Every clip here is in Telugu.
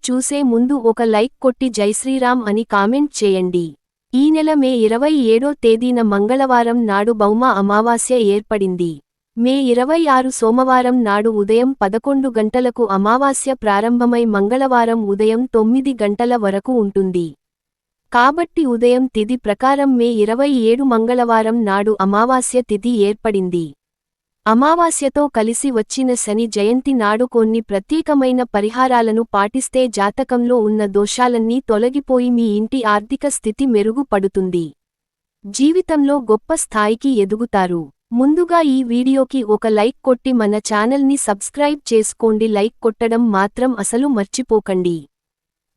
చూసే ముందు ఒక లైక్ కొట్టి జైశ్రీరామ్ అని కామెంట్ చేయండి. ఈ నెల మే 27వ తేదీన మంగళవారం నాడు భౌమ అమావాస్య ఏర్పడింది. మే 26 సోమవారం నాడు ఉదయం 11 గంటలకు అమావాస్య ప్రారంభమై మంగళవారం ఉదయం 9 గంటల వరకు ఉంటుంది. కాబట్టి ఉదయం తిథి ప్రకారం మే 27 మంగళవారం నాడు అమావాస్య తిథి ఏర్పడింది. అమావాస్యతో కలిసి వచ్చిన శని జయంతి నాడు కొన్ని ప్రత్యేకమైన పరిహారాలను పాటిస్తే జాతకంలో ఉన్న దోషాలన్నీ తొలగిపోయి మీ ఇంటి ఆర్థిక స్థితి మెరుగుపడుతుంది. జీవితంలో గొప్ప స్థాయికి ఎదుగుతారు. ముందుగా ఈ వీడియోకి ఒక లైక్ కొట్టి మన ఛానల్ని సబ్స్క్రైబ్ చేసుకోండి. లైక్ కొట్టడం మాత్రం అసలు మర్చిపోకండి.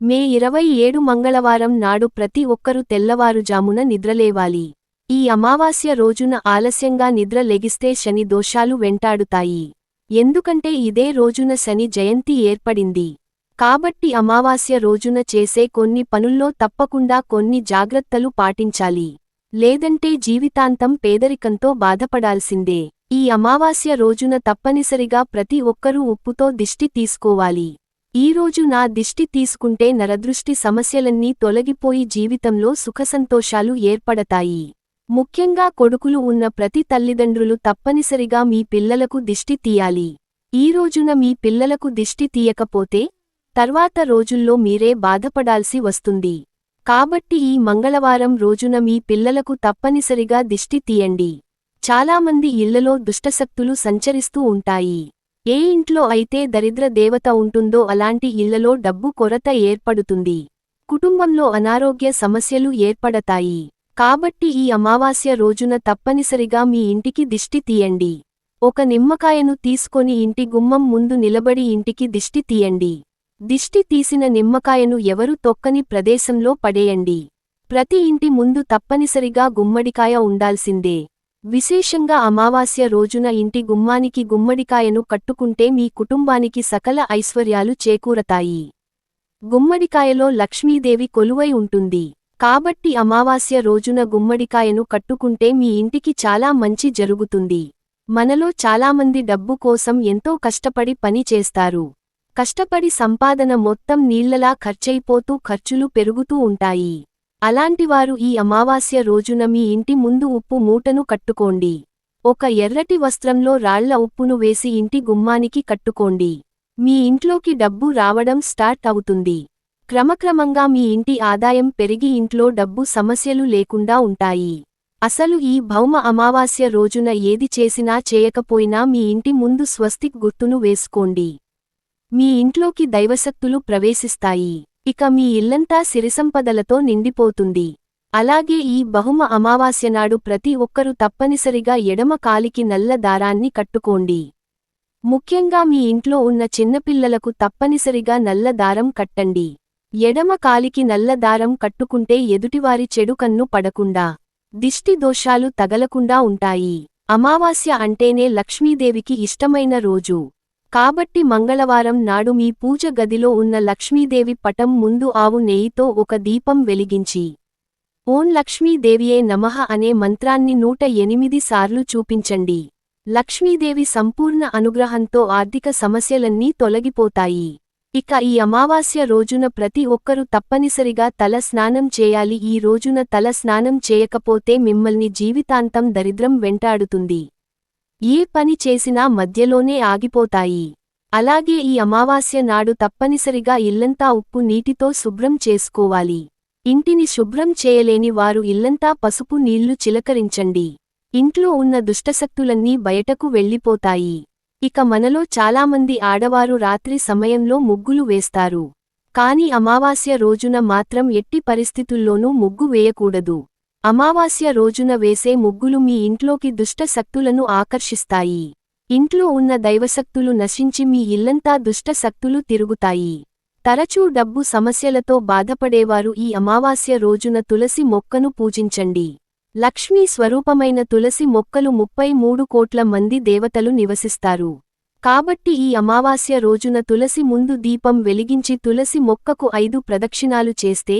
మే 27 మంగళవారం నాడు ప్రతి ఒక్కరూ తెల్లవారుజామున నిద్రలేవాలి. ఈ అమావాస్య రోజున ఆలస్యంగా నిద్ర లెగిస్తే శని దోషాలు వెంటాడుతాయి. ఎందుకంటే ఇదే రోజున శని జయంతి ఏర్పడింది. కాబట్టి అమావాస్య రోజున చేసే కొన్ని పనుల్లో తప్పకుండా కొన్ని జాగ్రత్తలు పాటించాలి. లేదంటే జీవితాంతం పేదరికంతో బాధపడాల్సిందే. ఈ అమావాస్య రోజున తప్పనిసరిగా ప్రతి ఒక్కరూ ఉప్పుతో దిష్టి తీసుకోవాలి. ఈరోజు నా దిష్టి తీసుకుంటే నరదృష్టి సమస్యలన్నీ తొలగిపోయి జీవితంలో సుఖసంతోషాలు ఏర్పడతాయి. ముఖ్యంగా కొడుకులు ఉన్న ప్రతి తల్లిదండ్రులు తప్పనిసరిగా మీ పిల్లలకు దిష్టి తీయాలి. ఈ రోజున మీ పిల్లలకు దిష్టి తీయకపోతే తర్వాత రోజుల్లో మీరే బాధపడాల్సి వస్తుంది. కాబట్టి ఈ మంగళవారం రోజున మీ పిల్లలకు తప్పనిసరిగా దిష్టి తీయండి. చాలామంది ఇళ్లలో దుష్టశక్తులు సంచరిస్తూ ఉంటాయి. ఏ ఇంట్లో అయితే దరిద్ర దేవత ఉంటుందో అలాంటి ఇళ్లలో డబ్బు కొరత ఏర్పడుతుంది. కుటుంబంలో అనారోగ్య సమస్యలు ఏర్పడతాయి. కాబట్టి ఈ అమావాస్య రోజున తప్పనిసరిగా మీ ఇంటికి దిష్టి తీయండి. ఒక నిమ్మకాయను తీసుకొని ఇంటి గుమ్మం ముందు నిలబడి ఇంటికి దిష్టి తీయండి. దిష్టి తీసిన నిమ్మకాయను ఎవరు తొక్కని ప్రదేశంలో పడేయండి. ప్రతి ఇంటి ముందు తప్పనిసరిగా గుమ్మడికాయ ఉండాల్సిందే. విశేషంగా అమావాస్య రోజున ఇంటి గుమ్మానికి గుమ్మడికాయను కట్టుకుంటే మీ కుటుంబానికి సకల ఐశ్వర్యాలు చేకూరతాయి. గుమ్మడికాయలో లక్ష్మీదేవి కొలువై ఉంటుంది. కాబట్టి అమావాస్య రోజున గుమ్మడికాయను కట్టుకుంటే మీ ఇంటికి చాలా మంచి జరుగుతుంది. మనలో చాలామంది డబ్బు కోసం ఎంతో కష్టపడి పని చేస్తారు. కష్టపడి సంపాదన మొత్తం నీళ్లలా ఖర్చయిపోతూ ఖర్చులు పెరుగుతూ ఉంటాయి. అలాంటివారు ఈ అమావాస్య రోజున మీ ఇంటి ముందు ఉప్పు మూటను కట్టుకోండి. ఒక ఎర్రటి వస్త్రంలో రాళ్ల ఉప్పును వేసి ఇంటి గుమ్మానికి కట్టుకోండి. మీ ఇంట్లోకి డబ్బు రావడం స్టార్ట్ అవుతుంది. క్రమక్రమంగా మీ ఇంటి ఆదాయం పెరిగి ఇంట్లో డబ్బు సమస్యలు లేకుండా ఉంటాయి. అసలు ఈ భౌమ అమావాస్య రోజున ఏది చేసినా చేయకపోయినా మీ ఇంటి ముందు స్వస్తిక్ గుర్తును వేసుకోండి. మీ ఇంట్లోకి దైవశక్తులు ప్రవేశిస్తాయి. ఇక మీ ఇల్లంతా సిరిసంపదలతో నిండిపోతుంది. అలాగే ఈ బహుమ అమావాస్యనాడు ప్రతి ఒక్కరూ తప్పనిసరిగా ఎడమ కాలికి నల్ల దారాన్ని కట్టుకోండి. ముఖ్యంగా మీ ఇంట్లో ఉన్న చిన్నపిల్లలకు తప్పనిసరిగా నల్ల దారం కట్టండి. ఎడమ కాలికి నల్ల దారం కట్టుకుంటే ఎదుటివారి చెడు కన్ను పడకుండా, దిష్టి దోషాలు తగలకుండా ఉంటాయి. అమావాస్య అంటేనే లక్ష్మీదేవికి ఇష్టమైన రోజు. కాబట్టి మంగళవారం నాడు మీ పూజ గదిలో ఉన్న లక్ష్మీదేవి పటం ముందు ఆవు నెయ్యితో ఒక దీపం వెలిగించి ఓం లక్ష్మీదేవియే నమః అనే మంత్రాన్ని 108 సార్లు చూపించండి. లక్ష్మీదేవి సంపూర్ణ అనుగ్రహంతో ఆర్థిక సమస్యలన్నీ తొలగిపోతాయి. ఇక ఈ అమావాస్య రోజున ప్రతి ఒక్కరూ తప్పనిసరిగా తల స్నానం చేయాలి. ఈ రోజున తల స్నానం చేయకపోతే మిమ్మల్ని జీవితాంతం దరిద్రం వెంటాడుతుంది. ఏ పని చేసినా మధ్యలోనే ఆగిపోతాయి. అలాగే ఈ అమావాస్య నాడు తప్పనిసరిగా ఇల్లంతా ఉప్పు నీటితో శుభ్రం చేసుకోవాలి. ఇంటిని శుభ్రం చేయలేని వారు ఇల్లంతా పసుపు నీళ్లు చిలకరించండి. ఇంట్లో ఉన్న దుష్టశక్తులన్నీ బయటకు వెళ్ళిపోతాయి. ఇక మనలో చాలామంది ఆడవారు రాత్రి సమయంలో ముగ్గులు వేస్తారు. కాని అమావాస్య రోజున మాత్రం ఎట్టి పరిస్థితుల్లోనూ ముగ్గు వేయకూడదు. అమావాస్య రోజున వేసే ముగ్గులు మీ ఇంట్లోకి దుష్ట శక్తులను ఆకర్షిస్తాయి. ఇంట్లో ఉన్న దైవశక్తులు నశించి మీ ఇల్లంతా దుష్ట శక్తులు తిరుగుతాయి. తరచూ డబ్బు సమస్యలతో బాధపడేవారు ఈ అమావాస్య రోజున తులసి మొక్కను పూజించండి. లక్ష్మీ స్వరూపమైన తులసి మొక్కలు 33 కోట్ల మంది దేవతలు నివసిస్తారు. కాబట్టి ఈ అమావాస్య రోజున తులసి ముందు దీపం వెలిగించి తులసి మొక్కకు 5 ప్రదక్షిణాలు చేస్తే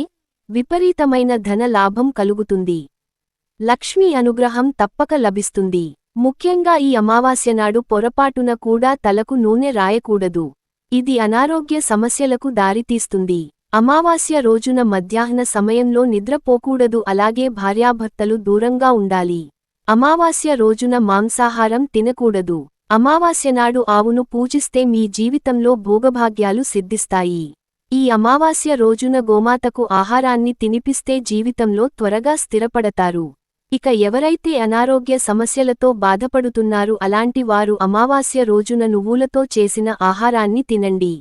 విపరీతమైన ధన లాభం కలుగుతుంది. లక్ష్మీ అనుగ్రహం తప్పక లభిస్తుంది. ముఖ్యంగా ఈ అమావాస్యనాడు పొరపాటున కూడా తలకు నూనె రాయకూడదు. ఇది అనారోగ్య సమస్యలకు దారితీస్తుంది. అమావాస్య రోజున మధ్యాహ్న సమయంలో నిద్రపోకూడదు, అలాగే భార్యాభర్తలు దూరంగా ఉండాలి. అమావాస్య రోజున మాంసాహారం తినకూడదు. అమావాస్యనాడు ఆవును పూజిస్తే మీ జీవితంలో భోగభాగ్యాలు సిద్ధిస్తాయి. ఈ అమావాస్య రోజున గోమాతకు ఆహారాన్ని తినిపిస్తే జీవితంలో త్వరగా స్థిరపడతారు. ఇక ఎవరైతే అనారోగ్య సమస్యలతో బాధపడుతున్నారు అలాంటి వారు అమావాస్య రోజున నువ్వులతో చేసిన ఆహారాన్ని తినండి.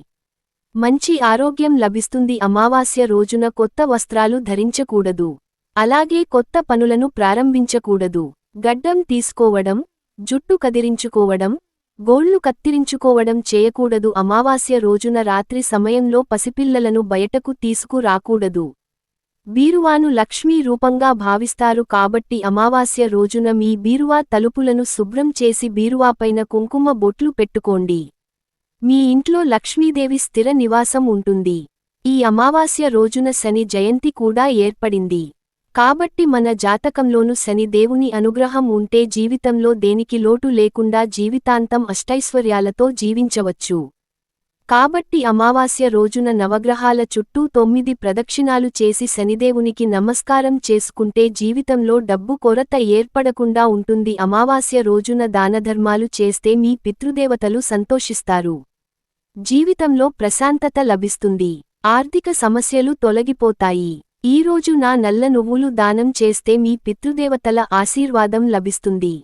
మంచి ఆరోగ్యం లభిస్తుంది. అమావాస్య రోజున కొత్త వస్త్రాలు ధరించకూడదు. అలాగే కొత్త పనులను ప్రారంభించకూడదు. గడ్డం తీసుకోవడం, జుట్టు కదిరించుకోవడం, గోళ్లు కత్తిరించుకోవడం చేయకూడదు. అమావాస్య రోజున రాత్రి సమయంలో పసిపిల్లలను బయటకు తీసుకురాకూడదు. బీరువాను లక్ష్మీ రూపంగా భావిస్తారు కాబట్టి అమావాస్య రోజున మీ బీరువా తలుపులను శుభ్రం చేసి బీరువాపైన కుంకుమ బొట్లు పెట్టుకోండి. మీ ఇంట్లో లక్ష్మీదేవి స్థిర నివాసం ఉంటుంది. ఈ అమావాస్య రోజున శని జయంతి కూడా ఏర్పడింది. కాబట్టి మన జాతకంలోను శని దేవుని అనుగ్రహం ఉంటే జీవితంలో దేనికి లోటు లేకుండా జీవితాంతం అష్టైశ్వర్యాలతో జీవించవచ్చు. కాబట్టి అమావాస్య రోజున నవగ్రహాల చుట్టూ 9 ప్రదక్షిణాలు చేసి శనిదేవునికి నమస్కారం చేసుకుంటే జీవితంలో డబ్బు కొరత ఏర్పడకుండా ఉంటుంది. అమావాస్య రోజున దానధర్మాలు చేస్తే మీ పితృదేవతలు సంతోషిస్తారు. జీవితంలో ప్రశాంతత లభిస్తుంది. ఆర్థిక సమస్యలు తొలగిపోతాయి. ఈరోజు నల్ల నువ్వులు దానం చేస్తే మీ పితృదేవతల ఆశీర్వాదం లభిస్తుంది.